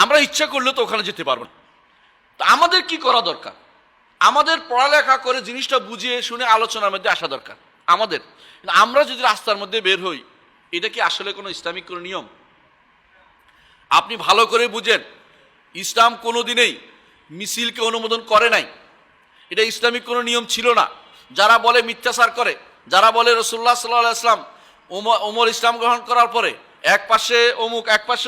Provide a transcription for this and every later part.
আমরা ইচ্ছা করলে তো ওখানে যেতে পারবো না। তো আমাদের কি করা দরকার? আমাদের পড়ালেখা করে জিনিসটা বুঝিয়ে শুনে আলোচনার মধ্যে আসা দরকার আমাদের। আমরা যদি রাস্তার মধ্যে বের হই, এটা কি আসলে কোনো ইসলামিক কোনো নিয়ম? আপনি ভালো করে বুঝেন, ইসলাম কোনো দিনেই মিছিলকে অনুমোদন করে নাই। এটা ইসলামিক কোনো নিয়ম ছিল না। যারা বলে মিথ্যাচার করে, যারা বলে রাসূলুল্লাহ সাল্লাল্লাহু আলাইহি ওয়াসাল্লাম ওমর ইসলাম গ্রহণ করার পরে এক পাশে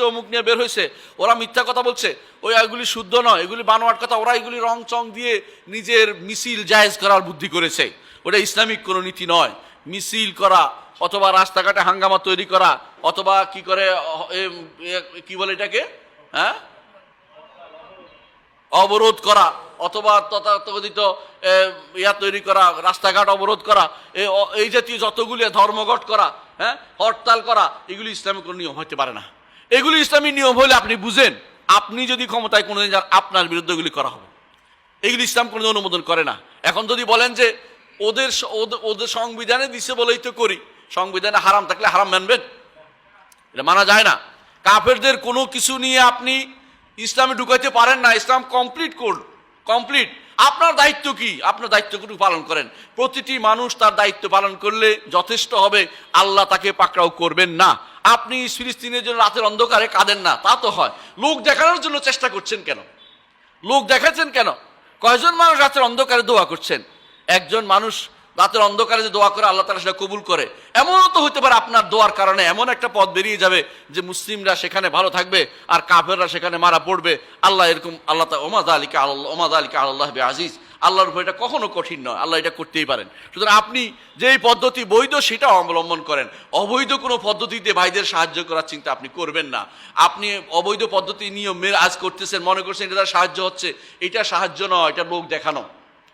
অমুক নিয়ে বের হয়েছে, ওরা মিথ্যা কথা বলছে, ওই এগুলি শুদ্ধ নয়, এগুলি বানোয়াট কথা, ওরা এগুলি রং চং দিয়ে নিজের মিছিল জায়েজ করার বুদ্ধি করেছে। ওটা ইসলামিক কোনো নীতি নয়। মিছিল করা অথবা রাস্তাঘাটে হাঙ্গামা তৈরি করা অথবা কি করে কি বলে এটাকে, হ্যাঁ, অবরোধ করা অথবা তথাকথিত ইয়া তৈরি করা, রাস্তাঘাট অবরোধ করা, এই জাতীয় যতগুলি ধর্মঘট করা, হ্যাঁ, হরতাল করা, এগুলি ইসলামিক কোনো নিয়ম হতে পারে না। এগুলি ইসলামিক নিয়ম হলে আপনি বুঝেন, আপনি যদি ক্ষমতায় কোনোদিন যান, আপনার বিরুদ্ধে এগুলি করা হবে। এগুলি ইসলাম কোনো অনুমোদন করে না। এখন যদি বলেন যে ওদের সংবিধানে দিছে বলেই তো করি, সংবিধানে হারাম থাকলে হারাম মানবেন? এটা মানা যায় না। কাফেরদের কোনো কিছু নিয়ে আপনি ইসলামে ঢুকাইতে পারেন না। ইসলাম কমপ্লিট। আপনার দায়িত্ব কি? আপনার দায়িত্বটুকু পালন করেন। প্রতিটি মানুষ তার দায়িত্ব পালন করলে যথেষ্ট হবে। আল্লাহ তাকে পাকড়াও করবেন না। আপনি ফিলিস্তিনের জন্য রাতের অন্ধকারে কাঁদেন না, তা তো হয়। লোক দেখানোর জন্য চেষ্টা করছেন কেন? লোক দেখাচ্ছেন কেন? কয়জন মানুষ রাতের অন্ধকারে দোয়া করছেন? একজন মানুষ রাতের অন্ধকারে যে দোয়া করে, আল্লাহ তাআলা সেটা কবুল করে। এমনও তো হতে পারে আপনার দোয়ার কারণে এমন একটা পথ বেরিয়ে যাবে যে মুসলিমরা সেখানে ভালো থাকবে আর কাফেররা সেখানে মারা পড়বে। আল্লাহ এরকম, আল্লাহ ওমা যালিকা আলাল্লাহ বিআজিজ, আল্লাহর উপর এটা কখনো কঠিন নয়, আল্লাহ এটা করতেই পারেন। সুতরাং আপনি যেই পদ্ধতি বৈধ সেটা অবলম্বন করেন। অবৈধ কোনো পদ্ধতিতে ভাইদের সাহায্য করার চিন্তা আপনি করবেন না। আপনি অবৈধ পদ্ধতি নিয়মের আজ করতেছেন, মনে করছেন এটা তার সাহায্য হচ্ছে, এটা সাহায্য নয়, এটা লোক দেখানো,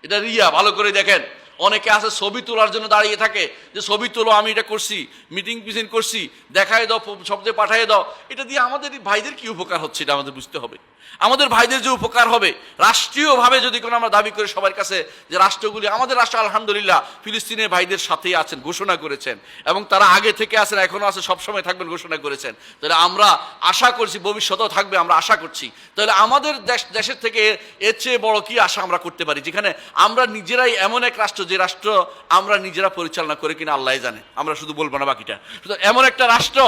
এটা রিয়া। ভালো করে দেখেন, অনেকে আছে ছবি তোলার জন্য দাঁড়িয়ে থাকে, যে ছবি তোলো, আমি এটা করছি, মিটিং পিছিং করছি, দেখাই দাও, শব্দে পাঠিয়ে দাও। এটা দিয়ে আমাদের ভাইদের কি উপকার হচ্ছে এটা আমাদের বুঝতে হবে। আমাদের ভাইদের যে উপকার হবে, রাষ্ট্রীয়ভাবে যদি কোনো আমরা দাবি করি সবার কাছে যে রাষ্ট্রগুলি, আমাদের রাষ্ট্র আলহামদুলিল্লাহ ফিলিস্তিনের ভাইদের সাথেই আছেন, ঘোষণা করেছেন, এবং তারা আগে থেকে আছেন, এখনো আছে, সবসময় থাকবেন, ঘোষণা করেছেন। তাহলে আমরা আশা করছি ভবিষ্যতেও থাকবে, আমরা আশা করছি। তাহলে আমাদের দেশের থেকে এর চেয়ে বড় কি আশা আমরা করতে পারি, যেখানে আমরা নিজেরাই এমন এক রাষ্ট্র, যে রাষ্ট্র আমরা নিজেরা পরিচালনা করে কিনা আল্লাহ জানে, আমরা শুধু বলবো না বাকিটা। এমন একটা রাষ্ট্র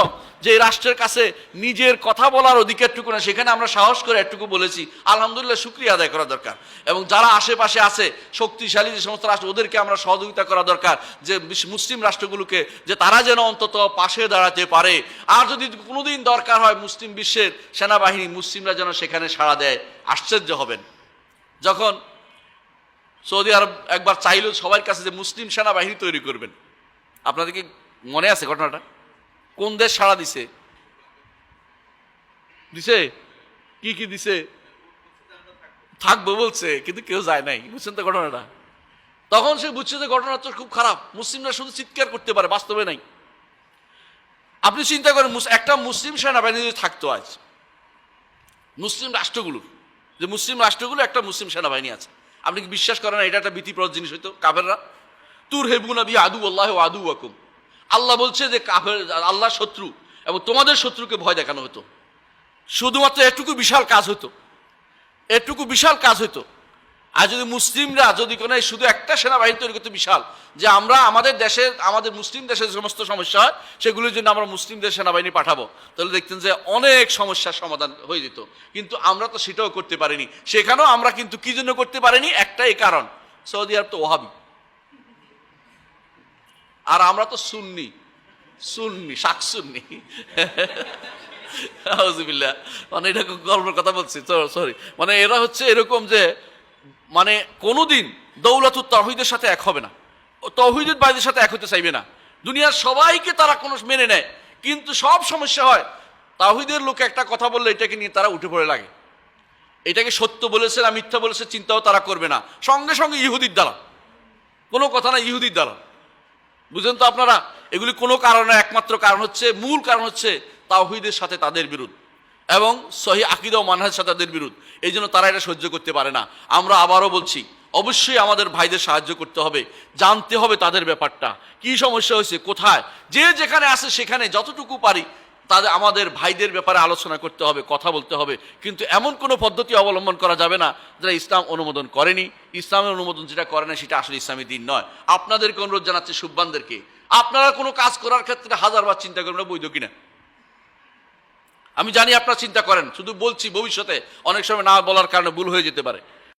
যে রাষ্ট্রের কাছে নিজের কথা বলার অধিকারটুকু না, সেখানে আমরা সাহস করে একটুকু বলেছি, আলহামদুলিল্লাহ, শুকরিয়া আদায় করা দরকার। এবং যারা আশেপাশে আছে শক্তিশালী যে সমস্ত রাষ্ট্র, ওদেরকে আমরা সহযোগিতা করা দরকার, যে মুসলিম রাষ্ট্রগুলোকে, যে তারা যেন অন্তত পাশে দাঁড়াতে পারে। আর যদি কোনোদিন দরকার হয় মুসলিম বিশ্বের সেনাবাহিনী, মুসলিমরা যেন সেখানে সাড়া দেয়। আশ্চর্য হবেন, যখন সৌদি আরব একবার চাইল সবার কাছে যে মুসলিম সেনাবাহিনী তৈরি করবেন। আপনাদের কি মনে আছে ঘটনাটা? কোন দেশ সাড়া দিছে? কি দিছে? থাকবো বলছে, কিন্তু কেউ যায় নাই। বুঝছেন তো ঘটনাটা? তখন সে বুঝছে যে ঘটনা তো খুব খারাপ, মুসলিমরা শুধু চিৎকার করতে পারে, বাস্তবে নাই। আপনি চিন্তা করেন, একটা মুসলিম সেনাবাহিনী যদি থাকতো আজ, মুসলিম রাষ্ট্রগুলো একটা মুসলিম সেনাবাহিনী আছে, আপনি কি বিশ্বাস করেন এটা একটা ভীতিপ্রদ জিনিস হইতো? কাফেররা তুরহিবুনা বি আদুওয়াল্লাহি ওয়া আদুওয়াকুম, আল্লাহ বলছে যে কাফের আল্লাহর শত্রু এবং তোমাদের শত্রুকে ভয় দেখানো হতো। শুধুমাত্র এটুকু বিশাল কাজ হইতো। আর যদি মুসলিমরা যদি কোনো শুধু একটা সেনাবাহিনী তৈরি করতে, বিশাল, যে আমরা আমাদের মুসলিম দেশের সমস্ত সমস্যা হয় সেগুলির জন্য আমরা মুসলিমদের সেনাবাহিনী পাঠাবো, তাহলে দেখতেন যে অনেক সমস্যার সমাধান হয়ে যেত। কিন্তু আমরা তো সেটাও করতে পারিনি। সেখানেও আমরা কিন্তু কি জন্য করতে পারিনি? একটাই কারণ, সৌদি আরব তো ওয়াহাবি, আর আমরা তো সুন্নি শাকসুন্নি। আউযুবিল্লাহ, মানে এটা গল্পের কথা বলছি, সরি। মানে এরা হচ্ছে এরকম যে মানে কোনোদিন দৌলাতুত তাওহীদের সাথে এক হবে না, তাওহীদের বাইদের সাথে এক হতে চাইবে না। দুনিয়ার সবাইকে তারা কোনো মেনে নেয়, কিন্তু সব সমস্যা হয় তাওহীদের লোকে একটা কথা বললে এটাকে নিয়ে তারা উঠে পড়ে লাগে। এটাকে সত্য বলেছে না মিথ্যা বলেছে চিন্তাও তারা করবে না, সঙ্গে সঙ্গে ইহুদির দ্বারা, কোনো কথা না, ইহুদির দ্বারা। বুঝলেন তো আপনারা? এগুলি কোনো কারণে, একমাত্র কারণ হচ্ছে, মূল কারণ হচ্ছে তাওহীদের সাথে তাদের বিরোধ এবং সহিহ আকীদা ও মানহাজের সাথে তাদের বিরোধ। এই জন্য তারা এটা সহ্য করতে পারে না। আমরা আবারও বলছি, অবশ্যই আমাদের ভাইদের সাহায্য করতে হবে, জানতে হবে তাদের ব্যাপারটা, কি সমস্যা হয়েছে, কোথায়, যে যেখানে আছে সেখানে যতটুকু পারি তাদের আমাদের ভাইদের ব্যাপারে আলোচনা করতে হবে, কথা বলতে হবে, কিন্তু এমন কোনো পদ্ধতি অবলম্বন করা যাবে না যেটা ইসলাম অনুমোদন করেনি। ইসলামের অনুমোদন যেটা করে না সেটা আসলে ইসলামী দিন নয়। আপনাদেরকে অনুরোধ জানাচ্ছি, সুব্বানদেরকে, আপনারা কোনো কাজ করার ক্ষেত্রে হাজারবার চিন্তা করবেন না বৈধ কিনা। আমি জানি আপনারা চিন্তা করেন, শুধু বলছি ভবিষ্যতে অনেক সময় না বলার কারণে ভুল হয়ে যেতে পারে।